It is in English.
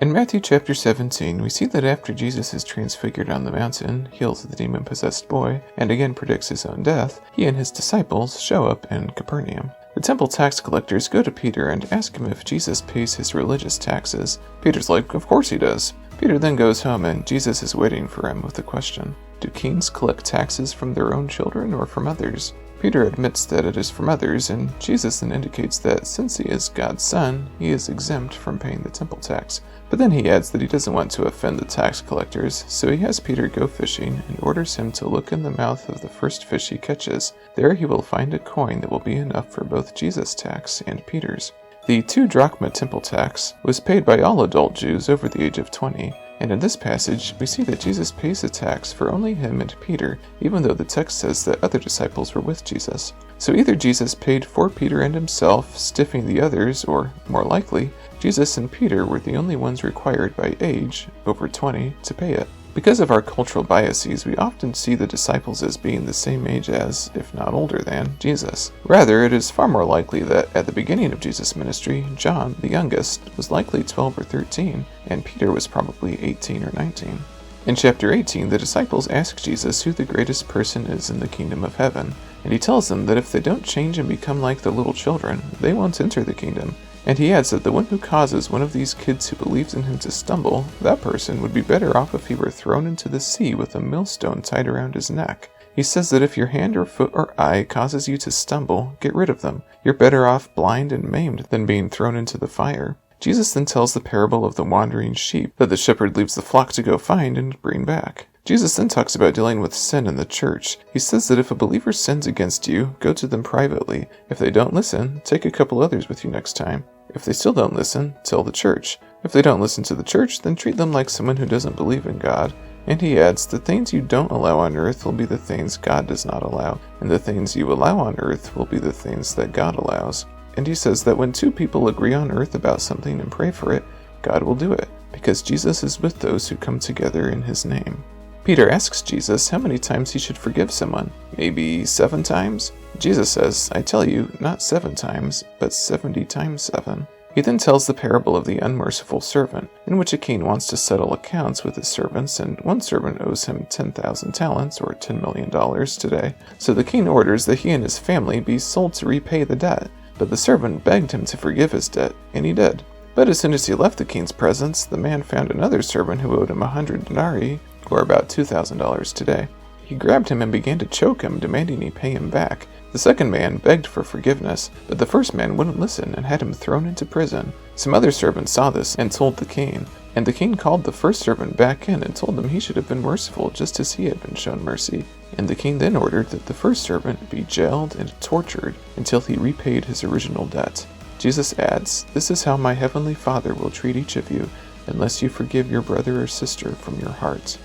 In Matthew chapter 17, we see that after Jesus is transfigured on the mountain, heals the demon-possessed boy, and again predicts his own death, he and his disciples show up in Capernaum. The temple tax collectors go to Peter and ask him if Jesus pays his religious taxes. Peter's like, of course he does. Peter then goes home and Jesus is waiting for him with the question, do kings collect taxes from their own children or from others? Peter admits that it is from others, and Jesus then indicates that since he is God's son, he is exempt from paying the temple tax. But then he adds that he doesn't want to offend the tax collectors, so he has Peter go fishing and orders him to look in the mouth of the first fish he catches. There he will find a coin that will be enough for both Jesus' tax and Peter's. The 2 drachma temple tax was paid by all adult Jews over the age of 20, and in this passage we see that Jesus pays a tax for only him and Peter, even though the text says that other disciples were with Jesus. So either Jesus paid for Peter and himself, stiffing the others, or, more likely, Jesus and Peter were the only ones required by age, over 20, to pay it. Because of our cultural biases, we often see the disciples as being the same age as, if not older than, Jesus. Rather, it is far more likely that at the beginning of Jesus' ministry, John, the youngest, was likely 12 or 13, and Peter was probably 18 or 19. In chapter 18, the disciples ask Jesus who the greatest person is in the kingdom of heaven, and he tells them that if they don't change and become like the little children, they won't enter the kingdom. And he adds that the one who causes one of these kids who believes in him to stumble, that person would be better off if he were thrown into the sea with a millstone tied around his neck. He says that if your hand or foot or eye causes you to stumble, get rid of them. You're better off blind and maimed than being thrown into the fire. Jesus then tells the parable of the wandering sheep that the shepherd leaves the flock to go find and bring back. Jesus then talks about dealing with sin in the church. He says that if a believer sins against you, go to them privately. If they don't listen, take a couple others with you next time. If they still don't listen, tell the church. If they don't listen to the church, then treat them like someone who doesn't believe in God. And he adds, the things you don't allow on earth will be the things God does not allow, and the things you allow on earth will be the things that God allows. And he says that when 2 people agree on earth about something and pray for it, God will do it, because Jesus is with those who come together in his name. Peter asks Jesus how many times he should forgive someone. Maybe 7 times? Jesus says, I tell you, not 7 times, but 70 times 7. He then tells the parable of the unmerciful servant, in which a king wants to settle accounts with his servants, and one servant owes him 10,000 talents, or $10 million today. So the king orders that he and his family be sold to repay the debt. But the servant begged him to forgive his debt, and he did. But as soon as he left the king's presence, the man found another servant who owed him 100 denarii, or about $2,000 today. He grabbed him and began to choke him, demanding he pay him back. The second man begged for forgiveness, but the first man wouldn't listen and had him thrown into prison. Some other servants saw this and told the king, and the king called the first servant back in and told him he should have been merciful just as he had been shown mercy. And the king then ordered that the first servant be jailed and tortured until he repaid his original debt. Jesus adds, this is how my heavenly Father will treat each of you, unless you forgive your brother or sister from your heart.